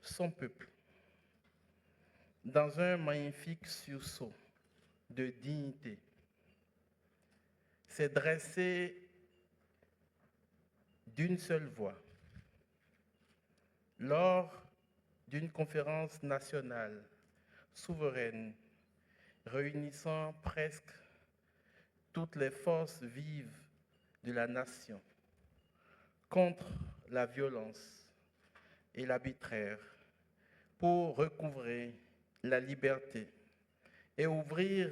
son peuple dans un magnifique sursaut de dignité, s'est dressé d'une seule voix lors d'une conférence nationale souveraine réunissant presque toutes les forces vives de la nation contre la violence et l'arbitraire pour recouvrer la liberté et ouvrir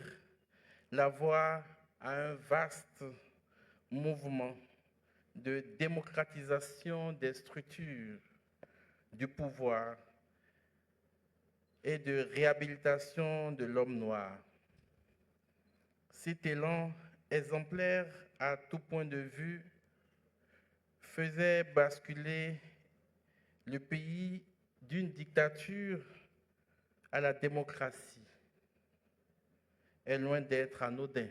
la voie à un vaste mouvement de démocratisation des structures du pouvoir et de réhabilitation de l'homme noir. Cet élan exemplaire à tout point de vue faisait basculer le pays d'une dictature à la démocratie est loin d'être anodin.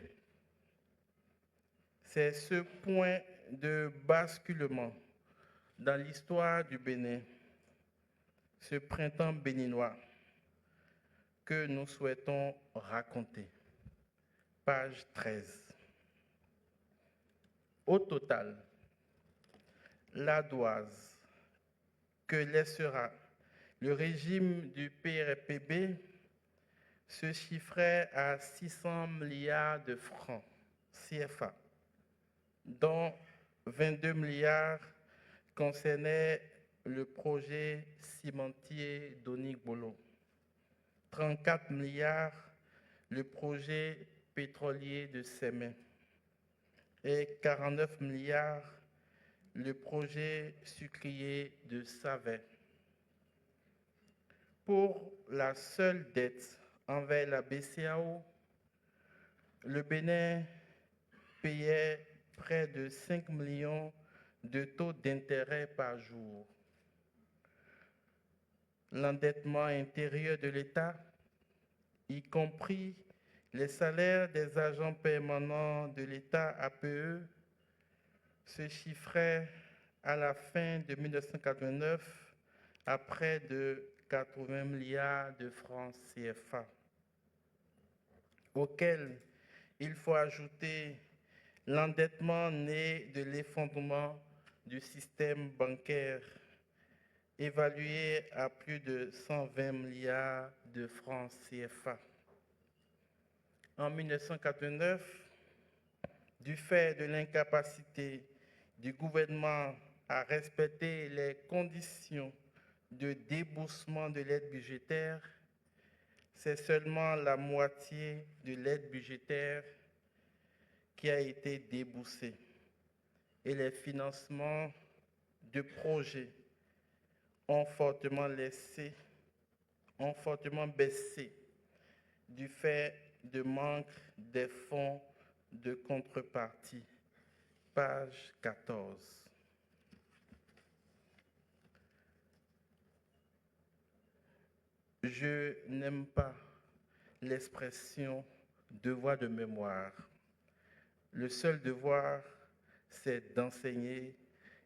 C'est ce point de basculement dans l'histoire du Bénin, ce printemps béninois, que nous souhaitons raconter. Page 13. Au total, l'ardoise que laissera le régime du PRPB se chiffrait à 600 milliards de francs CFA, dont 22 milliards concernaient le projet cimentier d'Onigbolo, 34 milliards le projet pétrolier de Sémé et 49 milliards le projet sucrier de Savet. Pour la seule dette envers la BCEAO, le Bénin payait près de 5 millions de taux d'intérêt par jour. L'endettement intérieur de l'État, y compris les salaires des agents permanents de l'État APE, se chiffrait à la fin de 1989 à près de 80 milliards de francs CFA, auquel il faut ajouter l'endettement né de l'effondrement du système bancaire, évalué à plus de 120 milliards de francs CFA. En 1989, du fait de l'incapacité du gouvernement à respecter les conditions de déboursement de l'aide budgétaire, c'est seulement la moitié de l'aide budgétaire qui a été déboursée et les financements de projets ont fortement baissé du fait de manque des fonds de contrepartie. Page 14. Je n'aime pas l'expression devoir de mémoire. Le seul devoir, c'est d'enseigner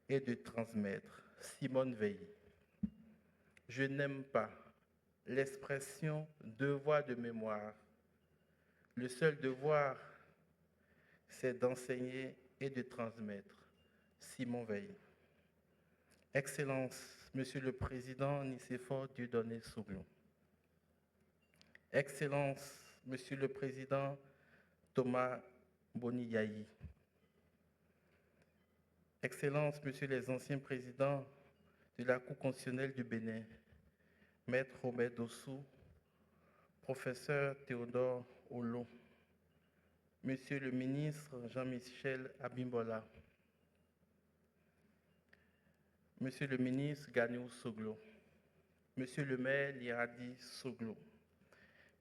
et de transmettre. Simone Veil. Je n'aime pas l'expression devoir de mémoire. Le seul devoir, c'est d'enseigner et de transmettre. Simone Veil. Excellence, Monsieur le Président Nicéphore Dieudonné Soglou. Excellence, Monsieur le Président Thomas Boniyayi. Excellence, Monsieur les anciens présidents de la Cour constitutionnelle du Bénin, Maître Robert Dossou, Professeur Théodore Olo, Monsieur le ministre Jean-Michel Abimbola, Monsieur le ministre Ganiou Soglo, Monsieur le maire Liradi Soglo,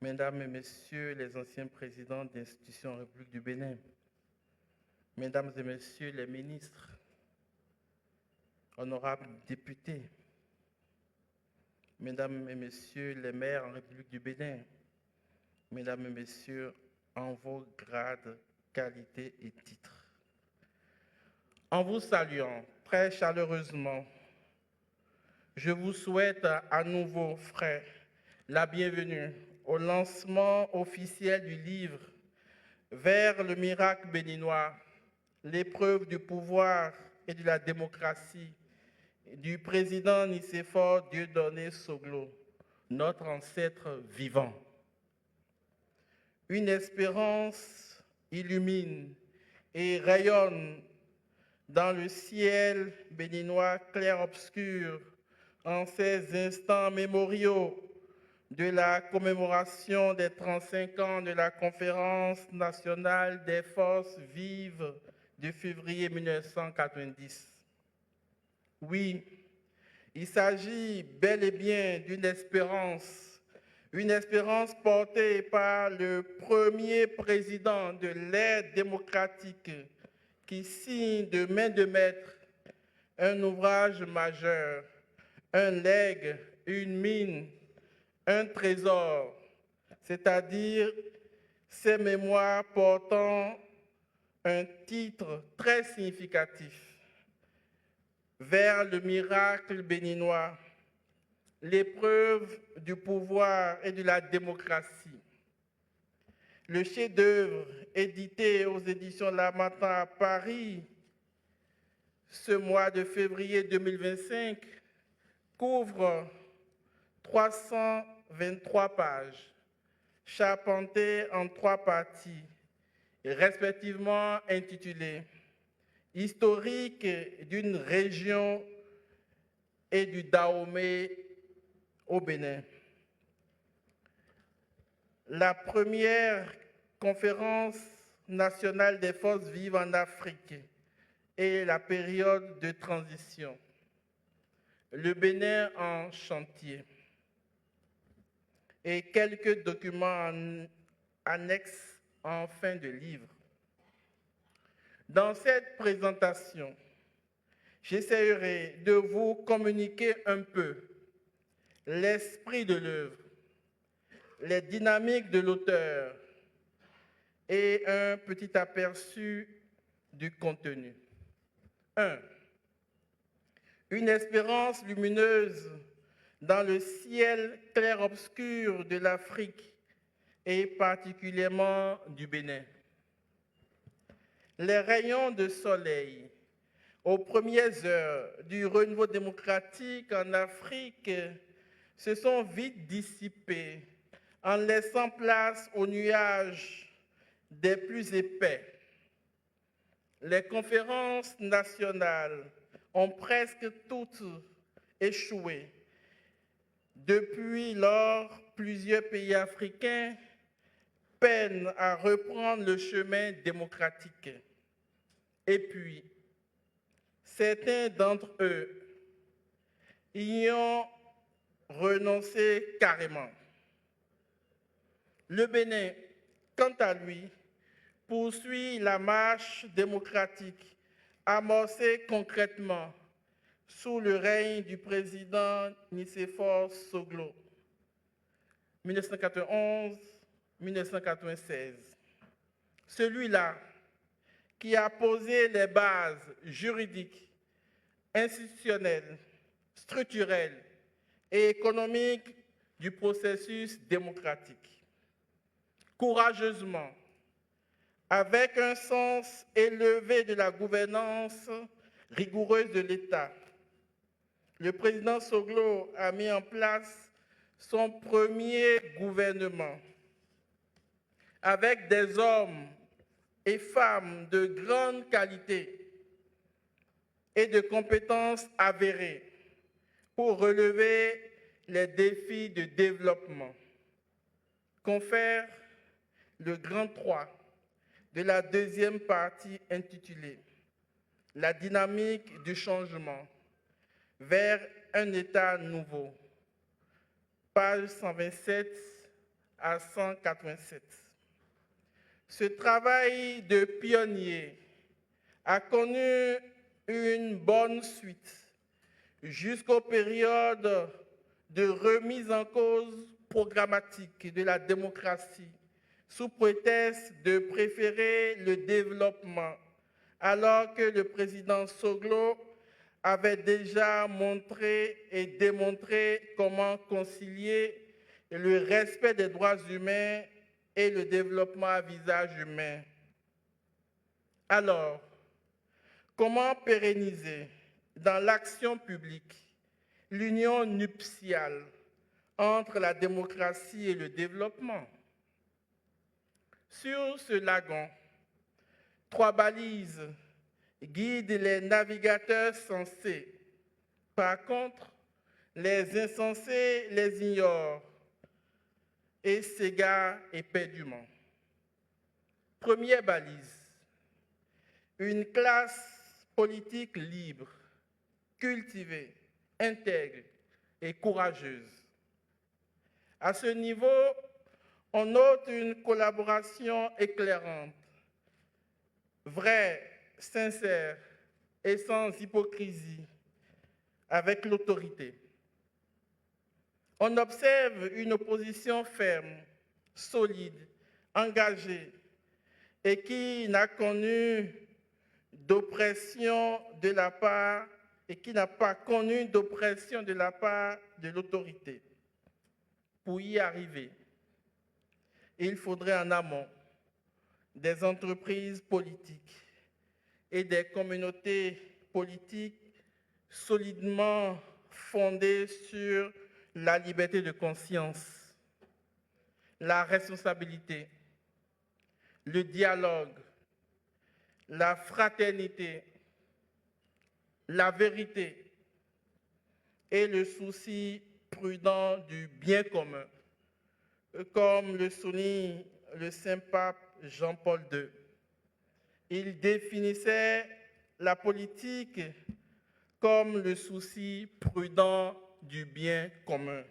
Mesdames et Messieurs les anciens présidents d'institutions en République du Bénin, Mesdames et Messieurs les ministres, honorables députés, Mesdames et Messieurs les maires en République du Bénin, Mesdames et Messieurs, en vos grades, qualités et titres. En vous saluant très chaleureusement, je vous souhaite à nouveau, frères, la bienvenue au lancement officiel du livre Vers le miracle béninois, l'épreuve du pouvoir et de la démocratie du président Nicéphore Dieudonné Soglo, notre ancêtre vivant. Une espérance illumine et rayonne dans le ciel béninois clair-obscur en ces instants mémoriaux de la commémoration des 35 ans de la Conférence nationale des forces vives de février 1990. Oui, il s'agit bel et bien d'une espérance portée par le premier président de l'ère démocratique qui signe de main de maître un ouvrage majeur, un legs, une mine, un trésor, c'est-à-dire ces mémoires portant un titre très significatif, Vers le miracle béninois, l'épreuve du pouvoir et de la démocratie. Le chef-d'œuvre édité aux éditions L'Harmattan à Paris ce mois de février 2025 couvre 323 pages, charpentées en 3 parties, respectivement intitulées « Historique d'une région et du Dahomey au Bénin ». La première conférence nationale des forces vives en Afrique et la période de transition. Le Bénin en chantier. Et quelques documents annexes en fin de livre. Dans cette présentation, j'essaierai de vous communiquer un peu l'esprit de l'œuvre, les dynamiques de l'auteur et un petit aperçu du contenu. 1. Une espérance lumineuse dans le ciel clair-obscur de l'Afrique et particulièrement du Bénin. Les rayons de soleil aux premières heures du renouveau démocratique en Afrique se sont vite dissipés en laissant place aux nuages des plus épais. Les conférences nationales ont presque toutes échoué. Depuis lors, plusieurs pays africains peinent à reprendre le chemin démocratique. Et puis, certains d'entre eux y ont renoncé carrément. Le Bénin, quant à lui, poursuit la marche démocratique amorcée concrètement sous le règne du président Nicéphore Soglo, 1991-1996. Celui-là qui a posé les bases juridiques, institutionnelles, structurelles et économiques du processus démocratique. Courageusement, avec un sens élevé de la gouvernance rigoureuse de l'État, le président Soglo a mis en place son premier gouvernement avec des hommes et femmes de grande qualité et de compétences avérées pour relever les défis de développement. Confère le grand 3 de la deuxième partie intitulée « La dynamique du changement vers un État nouveau », pages 127 à 187. Ce travail de pionnier a connu une bonne suite jusqu'aux périodes de remise en cause programmatique de la démocratie sous prétexte de préférer le développement, alors que le président Soglo avait déjà montré et démontré comment concilier le respect des droits humains et le développement à visage humain. Alors, comment pérenniser dans l'action publique l'union nuptiale entre la démocratie et le développement? Sur ce lagon, 3 balises guident les navigateurs sensés. Par contre, les insensés les ignorent et s'égarent éperdument. Première balise, une classe politique libre, cultivée, intègre et courageuse. À ce niveau, on note une collaboration éclairante, vraie, sincère et sans hypocrisie avec l'autorité. On observe une opposition ferme, solide, engagée et qui n'a connu d'oppression de la part et qui n'a pas connu d'oppression de la part de l'autorité. Pour y arriver, il faudrait en amont des entreprises politiques et des communautés politiques solidement fondées sur la liberté de conscience, la responsabilité, le dialogue, la fraternité, la vérité et le souci prudent du bien commun, comme le souligne le Saint-Pape Jean-Paul II. Il définissait la politique comme le souci prudent du bien commun.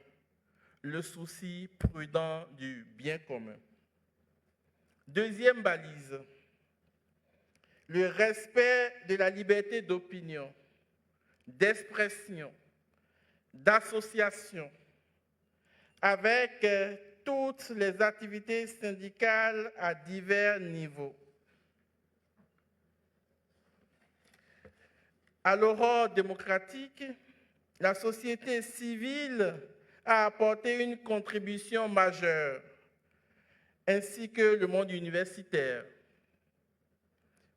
Le souci prudent du bien commun. Deuxième balise, le respect de la liberté d'opinion, d'expression, d'association, avec toutes les activités syndicales à divers niveaux. À l'aurore démocratique, la société civile a apporté une contribution majeure, ainsi que le monde universitaire.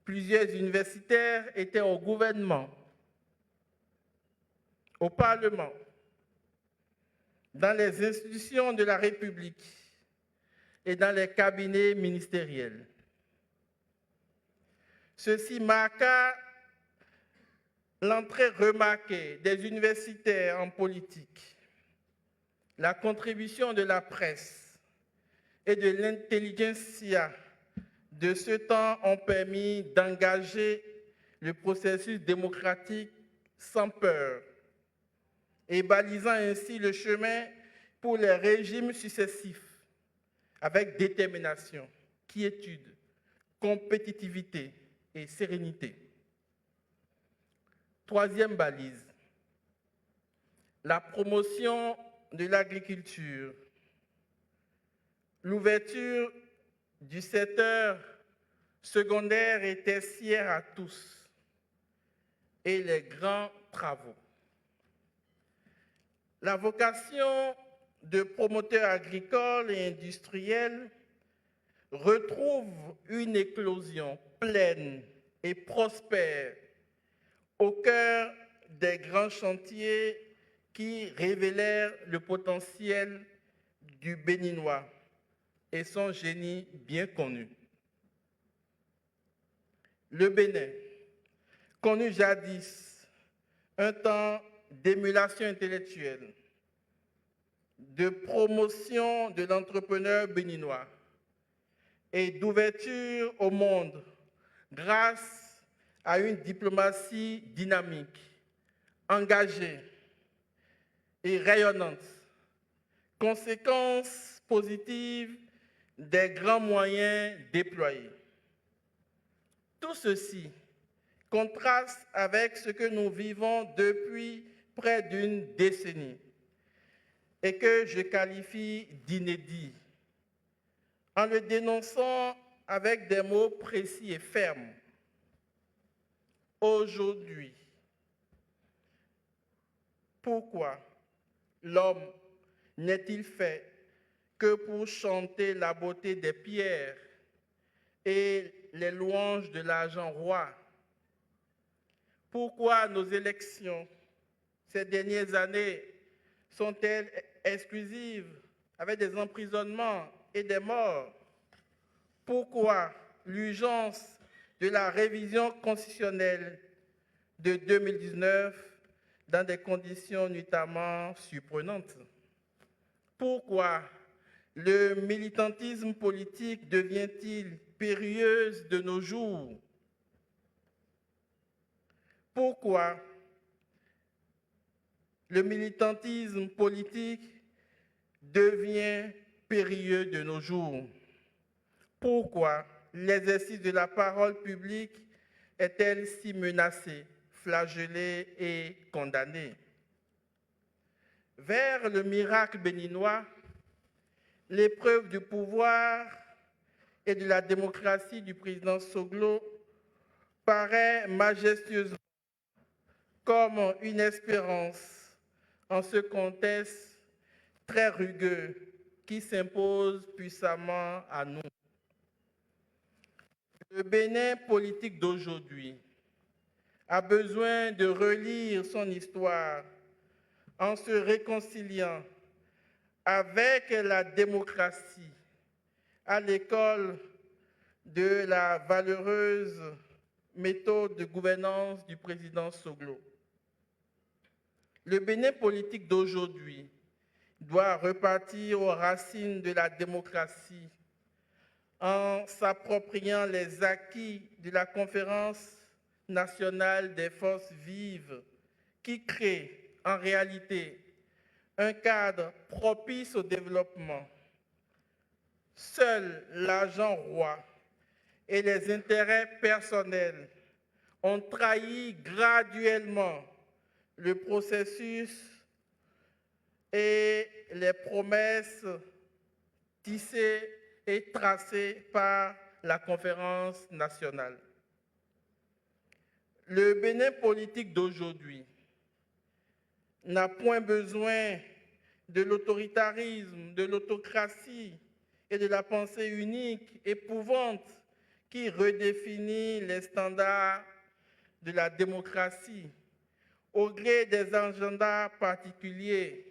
Plusieurs universitaires étaient au gouvernement, au Parlement, dans les institutions de la République et dans les cabinets ministériels. Ceci marqua l'entrée remarquée des universitaires en politique, la contribution de la presse et de l'intelligentsia de ce temps ont permis d'engager le processus démocratique sans peur et balisant ainsi le chemin pour les régimes successifs avec détermination, quiétude, compétitivité et sérénité. Troisième balise, la promotion de l'agriculture, l'ouverture du secteur secondaire et tertiaire à tous et les grands travaux. La vocation de promoteur agricole et industriel retrouve une éclosion pleine et prospère au cœur des grands chantiers qui révélèrent le potentiel du Béninois et son génie bien connu. Le Bénin, connu jadis un temps d'émulation intellectuelle, de promotion de l'entrepreneur béninois et d'ouverture au monde grâce à une diplomatie dynamique, engagée et rayonnante, conséquence positive des grands moyens déployés. Tout ceci contraste avec ce que nous vivons depuis près d'une décennie et que je qualifie d'inédit, en le dénonçant avec des mots précis et fermes. Aujourd'hui, Pourquoi l'homme n'est-il fait que pour chanter la beauté des pierres et les louanges de l'argent roi? Pourquoi nos élections ces dernières années sont-elles exclusives avec des emprisonnements et des morts? Pourquoi l'urgence de la révision constitutionnelle de 2019 dans des conditions notamment surprenantes? Pourquoi le militantisme politique devient-il périlleux de nos jours? Pourquoi le militantisme politique devient périlleux de nos jours? Pourquoi l'exercice de la parole publique est-elle si menacée, flagellée et condamnée? Vers le miracle béninois, l'épreuve du pouvoir et de la démocratie du président Soglo paraît majestueusement comme une espérance en ce contexte très rugueux qui s'impose puissamment à nous. Le Bénin politique d'aujourd'hui a besoin de relire son histoire en se réconciliant avec la démocratie à l'école de la valeureuse méthode de gouvernance du président Soglo. Le Bénin politique d'aujourd'hui doit repartir aux racines de la démocratie en s'appropriant les acquis de la Conférence nationale des forces vives qui crée en réalité un cadre propice au développement. Seul l'argent roi et les intérêts personnels ont trahi graduellement le processus et les promesses tissées et tracées par la conférence nationale. Le Bénin politique d'aujourd'hui n'a point besoin de l'autoritarisme, de l'autocratie et de la pensée unique, épouvante, qui redéfinit les standards de la démocratie au gré des agendas particuliers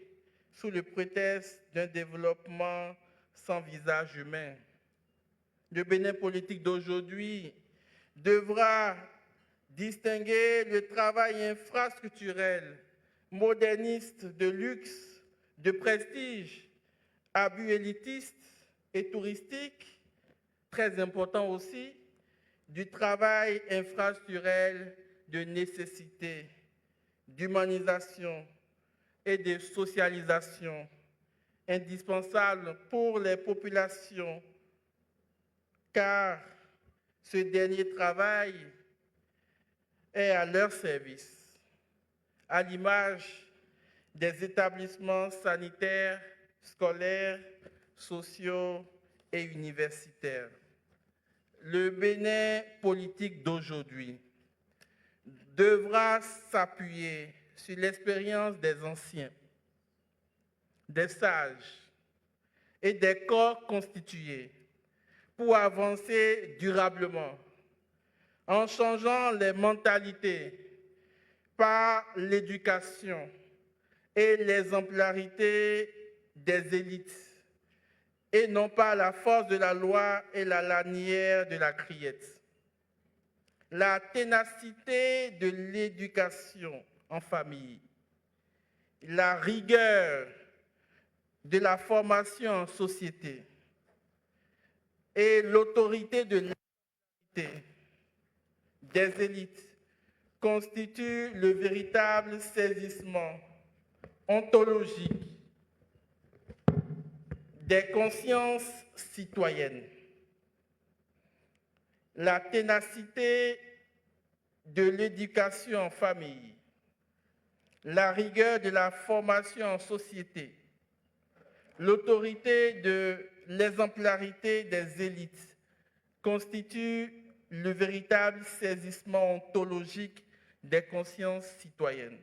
sous le prétexte d'un développement sans visage humain. Le Bénin politique d'aujourd'hui devra distinguer le travail infrastructurel, moderniste, de luxe, de prestige, abus élitiste et touristique, très important aussi, du travail infrastructurel de nécessité, d'humanisation et de socialisation, indispensable pour les populations, car ce dernier travail est à leur service, à l'image des établissements sanitaires, scolaires, sociaux et universitaires. Le Bénin politique d'aujourd'hui devra s'appuyer sur l'expérience des anciens, des sages et des corps constitués pour avancer durablement en changeant les mentalités par l'éducation et l'exemplarité des élites et non pas la force de la loi et la lanière de la criette. La ténacité de l'éducation en famille, la rigueur de la formation en société et l'autorité de l'égalité des élites constituent le véritable saisissement ontologique des consciences citoyennes. La ténacité de l'éducation en famille, la rigueur de la formation en société, l'autorité de l'exemplarité des élites constituent le véritable saisissement ontologique des consciences citoyennes.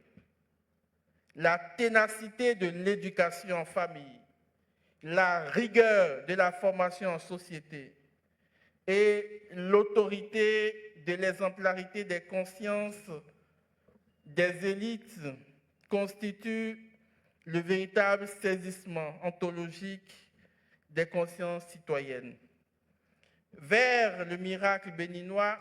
la ténacité de l'éducation en famille, la rigueur de la formation en société et l'autorité de l'exemplarité des consciences des élites constituent le véritable saisissement ontologique des consciences citoyennes. Vers le miracle béninois,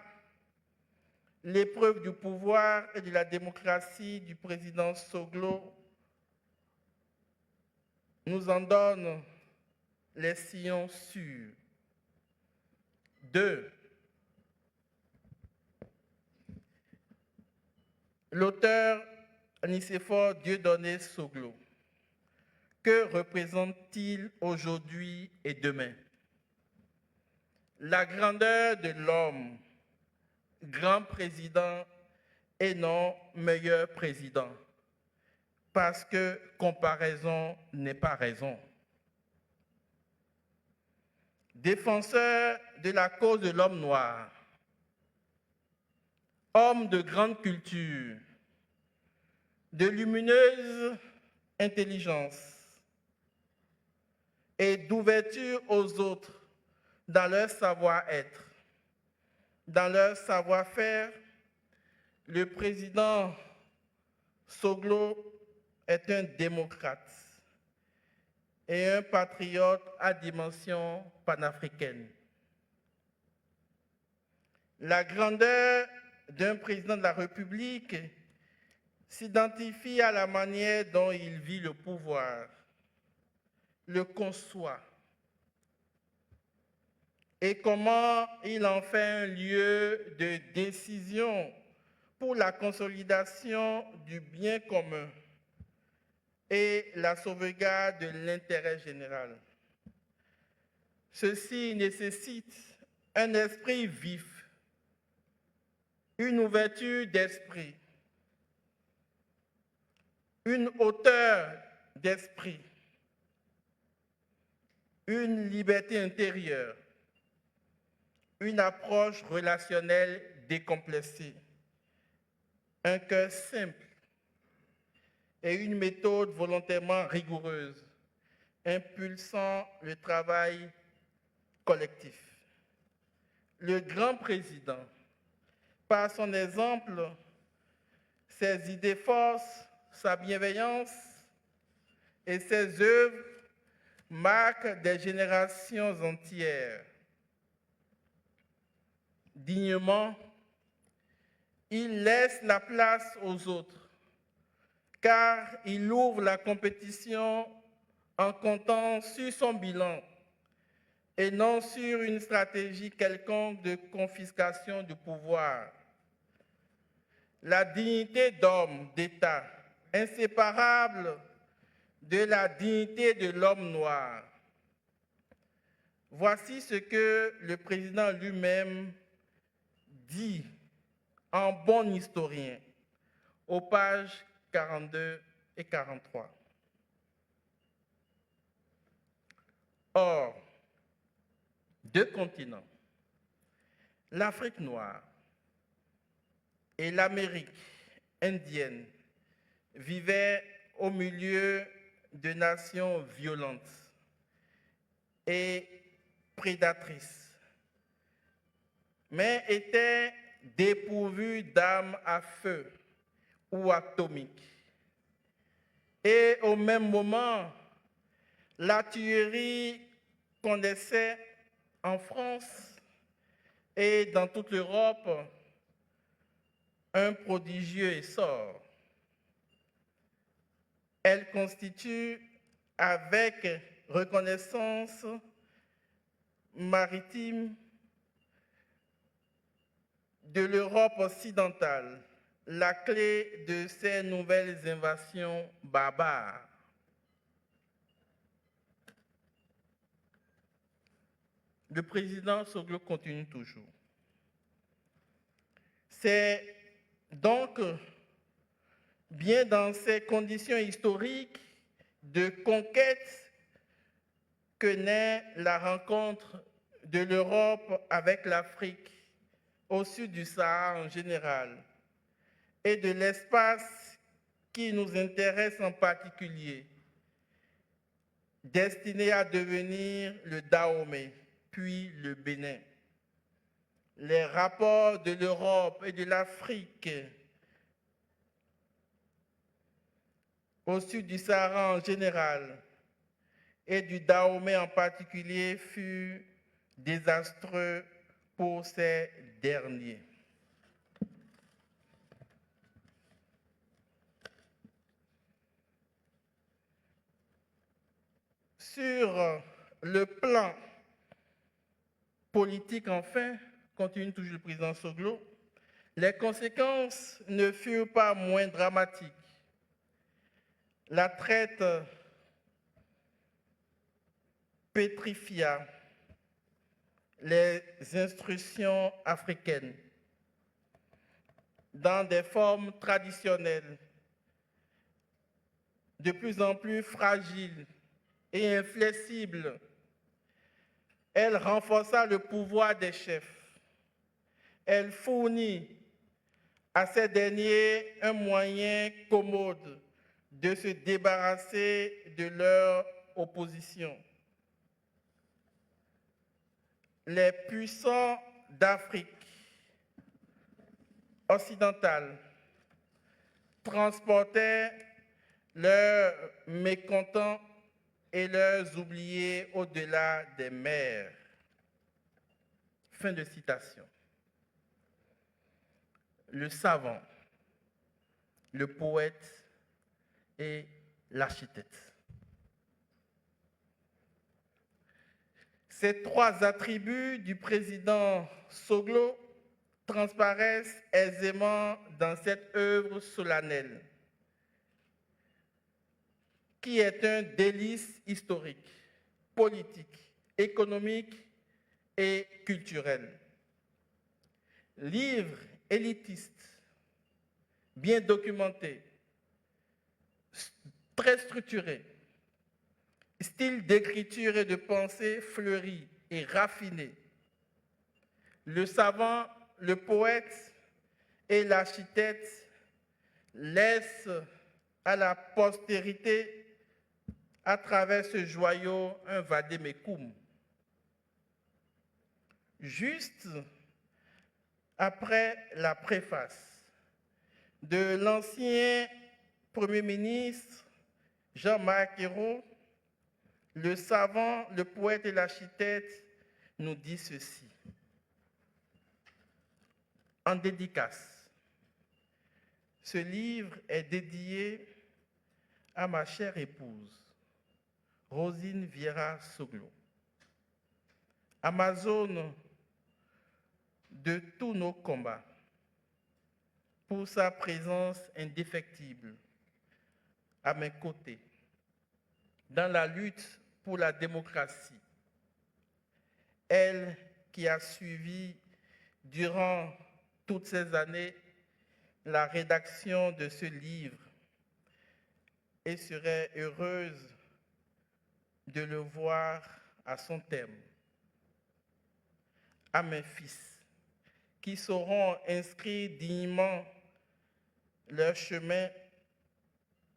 l'épreuve du pouvoir et de la démocratie du président Soglo nous en donne les sillons sûrs. 2. L'auteur Nicéphore Dieudonné Soglo, que représente-t-il aujourd'hui et demain? La grandeur de l'homme, grand président et non meilleur président, parce que comparaison n'est pas raison. Défenseur de la cause de l'homme noir, homme de grande culture, de lumineuse intelligence et d'ouverture aux autres dans leur savoir-être, dans leur savoir-faire, le président Soglo est un démocrate et un patriote à dimension panafricaine. La grandeur d'un président de la République s'identifie à la manière dont il vit le pouvoir, le conçoit, et comment il en fait un lieu de décision pour la consolidation du bien commun et la sauvegarde de l'intérêt général. Ceci nécessite un esprit vif, une ouverture d'esprit, une hauteur d'esprit, une liberté intérieure, une approche relationnelle décomplexée, un cœur simple et une méthode volontairement rigoureuse, impulsant le travail collectif. Le grand président, par son exemple, ses idées forces, sa bienveillance et ses œuvres marquent des générations entières. Dignement, il laisse la place aux autres, car il ouvre la compétition en comptant sur son bilan et non sur une stratégie quelconque de confiscation du pouvoir. La dignité d'homme, d'État, inséparable de la dignité de l'homme noir. Voici ce que le président lui-même dit en bon historien aux pages 42 et 43. Or, deux continents, l'Afrique noire et l'Amérique indienne, vivaient au milieu de nations violentes et prédatrices, mais étaient dépourvues d'armes à feu ou atomiques. Et au même moment, la tuerie connaissait en France et dans toute l'Europe un prodigieux essor. Elle constitue, avec reconnaissance maritime de l'Europe occidentale, la clé de ces nouvelles invasions barbares. Le président Soglo continue toujours. C'est donc bien dans ces conditions historiques de conquête que naît la rencontre de l'Europe avec l'Afrique au sud du Sahara en général et de l'espace qui nous intéresse en particulier, destiné à devenir le Dahomey, puis le Bénin. Les rapports de l'Europe et de l'Afrique au sud du Sahara en général et du Dahomey en particulier furent désastreux pour ces derniers. Sur le plan politique, enfin, continue toujours le président Soglo, les conséquences ne furent pas moins dramatiques. La traite pétrifia les instructions africaines dans des formes traditionnelles de plus en plus fragiles et inflexibles. Elle renforça le pouvoir des chefs. Elle fournit à ces derniers un moyen commode de se débarrasser de leur opposition. Les puissants d'Afrique occidentale transportaient leurs mécontents et leurs oubliés au-delà des mers. Fin de citation. Le savant, le poète et l'architecte. Ces trois attributs du président Soglo transparaissent aisément dans cette œuvre solennelle, qui est un délice historique, politique, économique et culturel. Livre élitiste, bien documenté, très structuré, style d'écriture et de pensée fleuri et raffiné. Le savant, le poète et l'architecte laissent à la postérité, à travers ce joyau, un vade-mecum. Juste après la préface de l'ancien Premier ministre Jean-Marc Ayrault, le savant, le poète et l'architecte nous dit ceci. En dédicace, ce livre est dédié à ma chère épouse, Rosine Vieira Soglo, Amazone de tous nos combats, pour sa présence indéfectible à mes côtés dans la lutte pour la démocratie. Elle qui a suivi durant toutes ces années la rédaction de ce livre et serait heureuse de le voir à son terme. À mes fils, qui sauront inscrire dignement leur chemin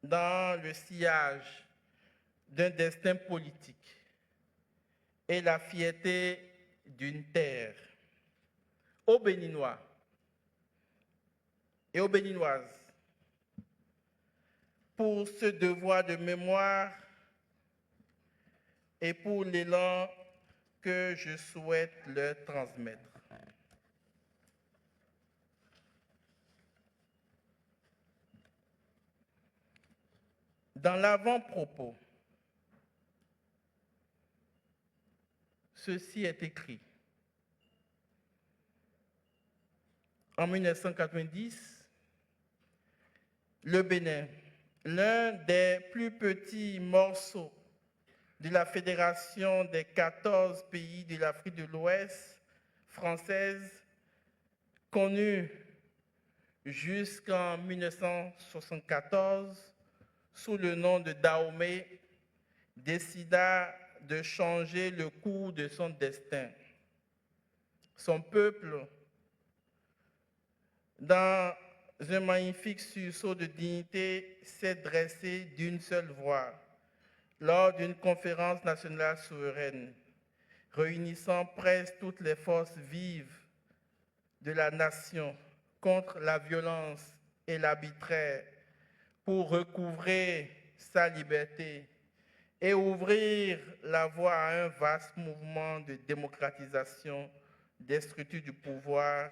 dans le sillage d'un destin politique et la fierté d'une terre. Aux Béninois et aux Béninoises, pour ce devoir de mémoire et pour l'élan que je souhaite leur transmettre. Dans l'avant-propos, ceci est écrit. En 1990, le Bénin, l'un des plus petits morceaux de la Fédération des 14 pays de l'Afrique de l'Ouest française, connue jusqu'en 1974 sous le nom de Dahomey, décida de changer le cours de son destin. Son peuple, dans un magnifique sursaut de dignité s'est dressé d'une seule voix lors d'une conférence nationale souveraine, réunissant presque toutes les forces vives de la nation contre la violence et l'arbitraire pour recouvrer sa liberté et ouvrir la voie à un vaste mouvement de démocratisation des structures du pouvoir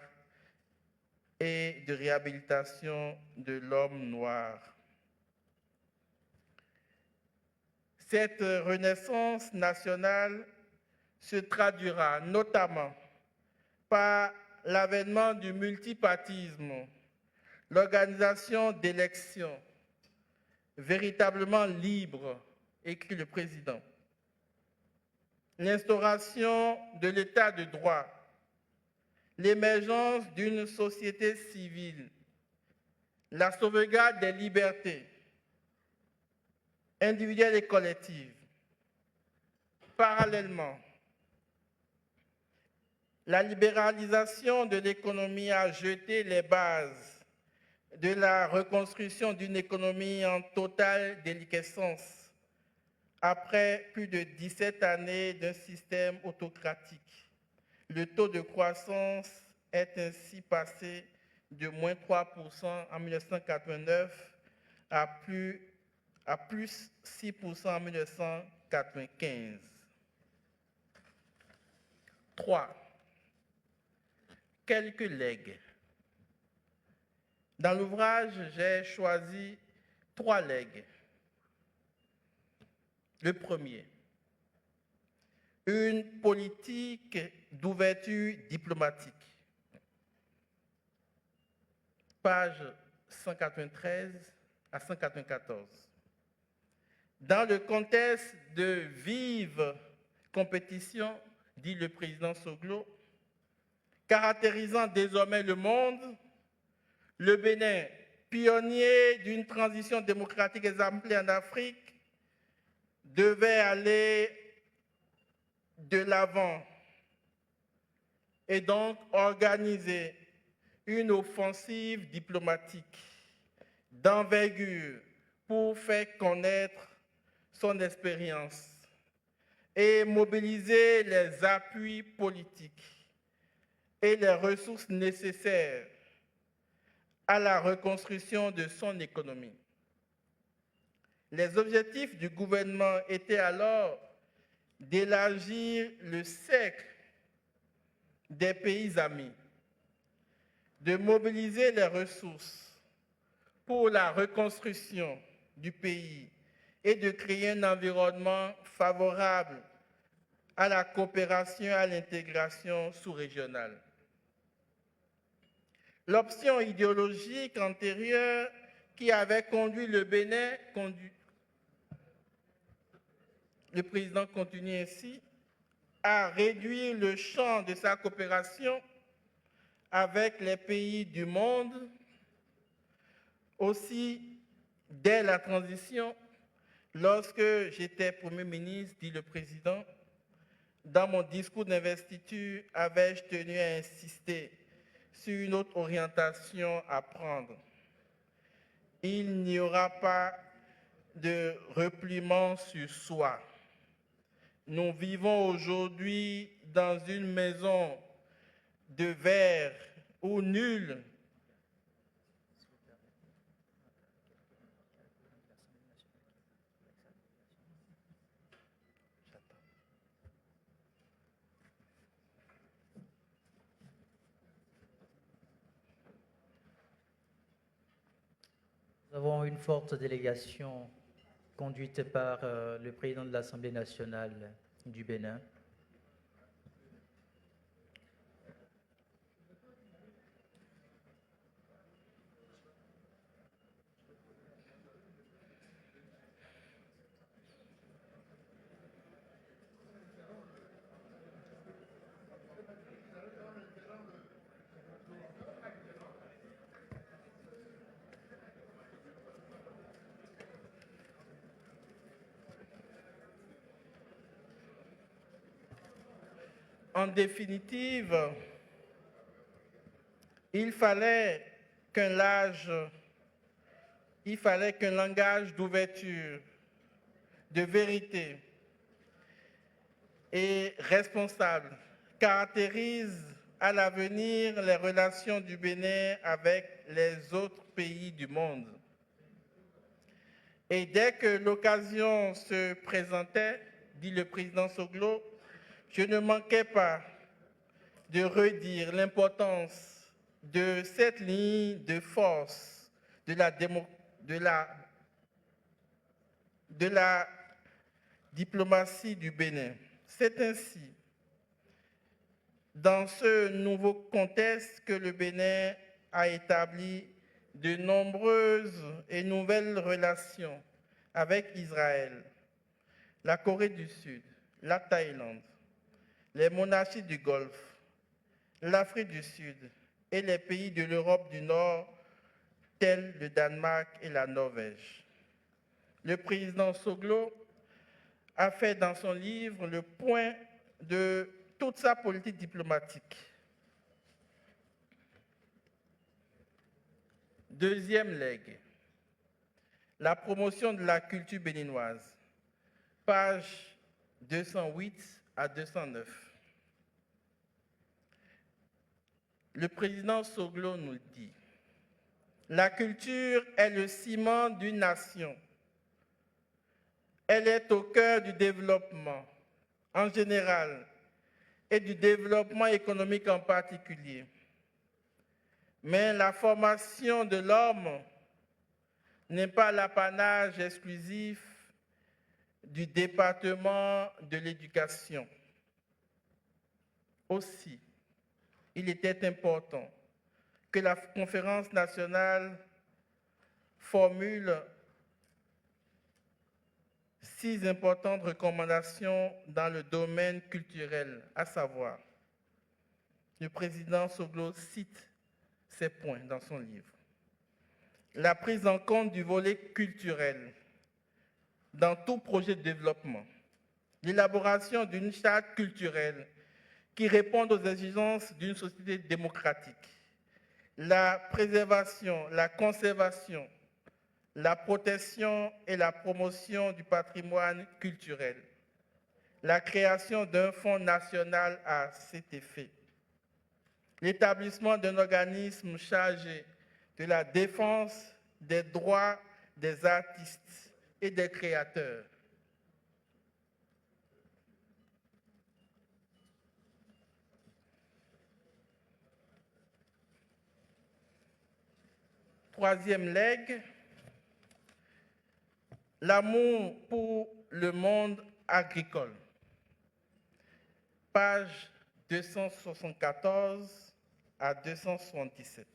et de réhabilitation de l'homme noir. Cette renaissance nationale se traduira notamment par l'avènement du multipartisme, l'organisation d'élections véritablement libres, écrit le président, l'instauration de l'état de droit, l'émergence d'une société civile, la sauvegarde des libertés individuelles et collectives. Parallèlement, la libéralisation de l'économie a jeté les bases de la reconstruction d'une économie en totale déliquescence après plus de 17 années d'un système autocratique. Le taux de croissance est ainsi passé de moins 3% en 1989 à plus 6% en 1995. 3. Quelques legs. Dans l'ouvrage, j'ai choisi 3 legs. Le premier, une politique d'ouverture diplomatique. Page 193 à 194. Dans le contexte de vive compétition, dit le président Soglo, caractérisant désormais le monde, le Bénin, pionnier d'une transition démocratique exemplaire en Afrique, devait aller de l'avant et donc organiser une offensive diplomatique d'envergure pour faire connaître son expérience et mobiliser les appuis politiques et les ressources nécessaires à la reconstruction de son économie. Les objectifs du gouvernement étaient alors d'élargir le cercle des pays amis, de mobiliser les ressources pour la reconstruction du pays et de créer un environnement favorable à la coopération et à l'intégration sous-régionale. L'option idéologique antérieure qui avait conduit le Bénin, le président continue ainsi, à réduire le champ de sa coopération avec les pays du monde. Aussi, dès la transition, lorsque j'étais Premier ministre, dit le président, dans mon discours d'investiture, avais-je tenu à insister sur une autre orientation à prendre. Il n'y aura pas de repliement sur soi. Nous vivons aujourd'hui dans une maison de verre où nul Nous avons une forte délégation conduite par le président de l'Assemblée nationale du Bénin. En définitive, il fallait il fallait qu'un langage d'ouverture, de vérité et responsable caractérise à l'avenir les relations du Bénin avec les autres pays du monde. Et dès que l'occasion se présentait, dit le président Soglo, je ne manquais pas de redire l'importance de cette ligne de force de la diplomatie du Bénin. C'est ainsi, dans ce nouveau contexte, que le Bénin a établi de nombreuses et nouvelles relations avec Israël, la Corée du Sud, la Thaïlande, les monarchies du Golfe, l'Afrique du Sud et les pays de l'Europe du Nord, tels le Danemark et la Norvège. Le président Soglo a fait dans son livre le point de toute sa politique diplomatique. Deuxième legs, la promotion de la culture béninoise, pages 208 à 209. Le président Soglo nous dit, la culture est le ciment d'une nation. Elle est au cœur du développement en général et du développement économique en particulier. Mais la formation de l'homme n'est pas l'apanage exclusif du département de l'éducation. Aussi, il était important que la conférence nationale formule 6 importantes recommandations dans le domaine culturel, à savoir, le président Soglo cite ces points dans son livre. La prise en compte du volet culturel dans tout projet de développement, l'élaboration d'une charte culturelle qui réponde aux exigences d'une société démocratique, la préservation, la conservation, la protection et la promotion du patrimoine culturel, la création d'un fonds national à cet effet, l'établissement d'un organisme chargé de la défense des droits des artistes et des créateurs. Troisième legs, l'amour pour le monde agricole. Page 274 à 277.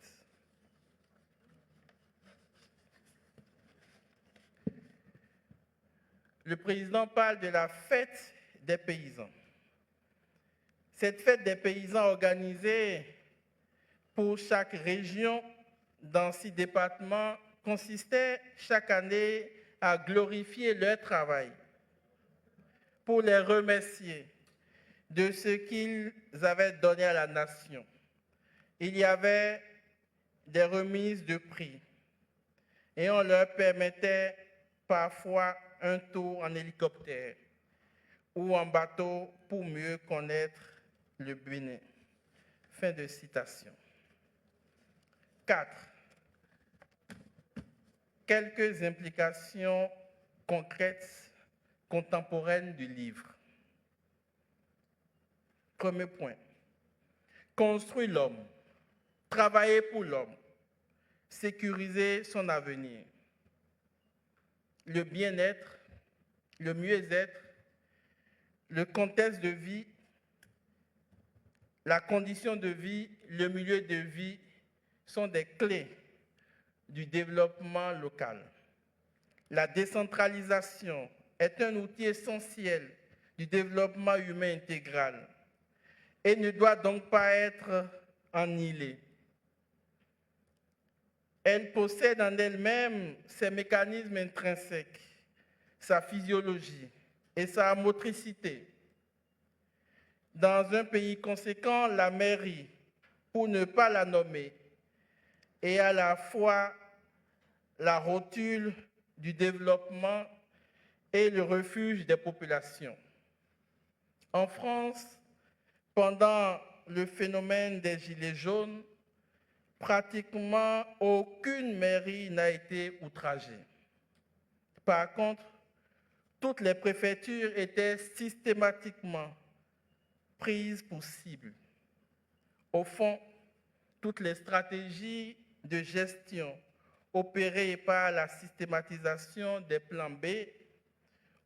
Le président parle de la fête des paysans. Cette fête des paysans organisée pour chaque région dans 6 départements consistait chaque année à glorifier leur travail pour les remercier de ce qu'ils avaient donné à la nation. Il y avait des remises de prix et on leur permettait parfois un tour en hélicoptère ou en bateau pour mieux connaître le Bénin. Fin de citation. 4. Quelques implications concrètes contemporaines du livre. Premier point. Construire l'homme, travailler pour l'homme, sécuriser son avenir. Le bien-être, le mieux-être, le contexte de vie, la condition de vie, le milieu de vie sont des clés du développement local. La décentralisation est un outil essentiel du développement humain intégral et ne doit donc pas être annihilée. Elle possède en elle-même ses mécanismes intrinsèques, sa physiologie et sa motricité. Dans un pays conséquent, la mairie, pour ne pas la nommer, et à la fois la rotule du développement et le refuge des populations. En France, pendant le phénomène des Gilets jaunes, pratiquement aucune mairie n'a été outragée. Par contre, toutes les préfectures étaient systématiquement prises pour cible. Au fond, toutes les stratégies de gestion opérées par la systématisation des plans B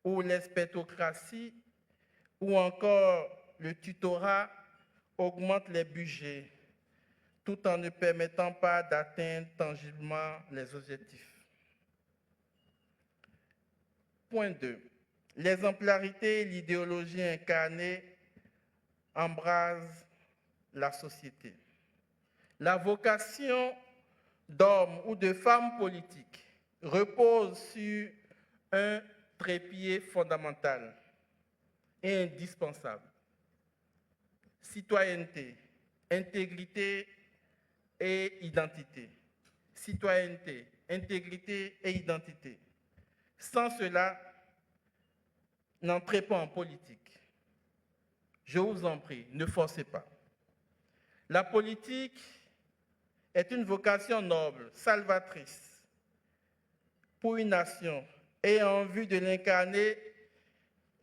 ou l'expertocratie ou encore le tutorat augmentent les budgets tout en ne permettant pas d'atteindre tangiblement les objectifs. Point 2. L'exemplarité et l'idéologie incarnée embrasent la société. La vocation d'hommes ou de femmes politiques repose sur un trépied fondamental et indispensable. Citoyenneté, intégrité et identité. Citoyenneté, intégrité et identité. Sans cela, n'entrez pas en politique. Je vous en prie, ne forcez pas. La politique est une vocation noble, salvatrice pour une nation et en vue de l'incarner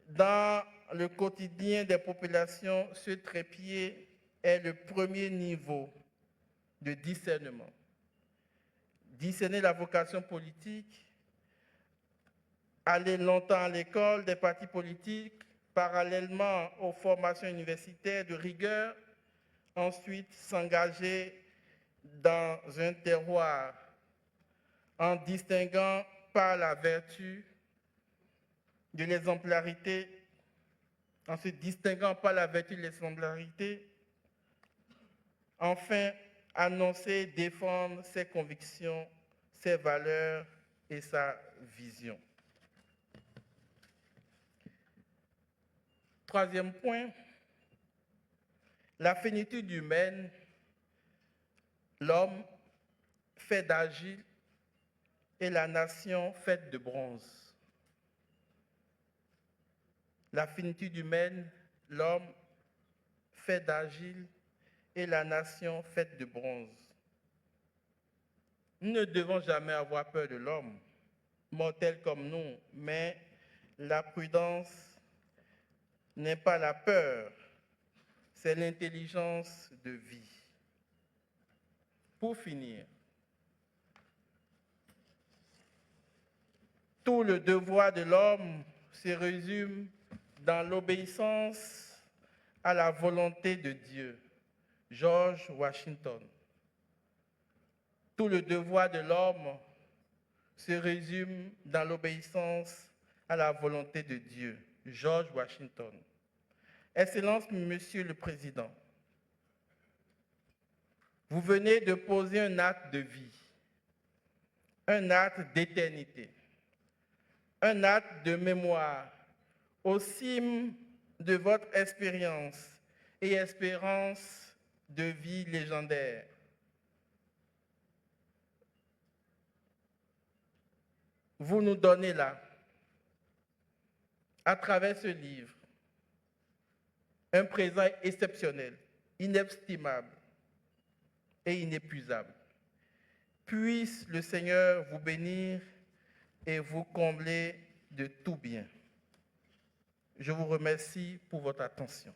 dans le quotidien des populations, ce trépied est le premier niveau de discernement. Discerner la vocation politique, aller longtemps à l'école des partis politiques, parallèlement aux formations universitaires de rigueur, ensuite s'engager dans un terroir en distinguant par la vertu de l'exemplarité, en se distinguant par la vertu de l'exemplarité, enfin annoncer, défendre ses convictions, ses valeurs et sa vision. Troisième point, la finitude humaine, l'homme fait d'argile et la nation faite de bronze. La finitude humaine, l'homme fait d'argile et la nation faite de bronze. Nous ne devons jamais avoir peur de l'homme, mortel comme nous, mais la prudence n'est pas la peur, c'est l'intelligence de vie. Pour finir, tout le devoir de l'homme se résume dans l'obéissance à la volonté de Dieu. George Washington. Tout le devoir de l'homme se résume dans l'obéissance à la volonté de Dieu. George Washington. Excellence, Monsieur le Président, vous venez de poser un acte de vie, un acte d'éternité, un acte de mémoire au cime de votre expérience et espérance de vie légendaire. Vous nous donnez là, à travers ce livre, un présent exceptionnel, inestimable et inépuisable. Puisse le Seigneur vous bénir et vous combler de tout bien. Je vous remercie pour votre attention.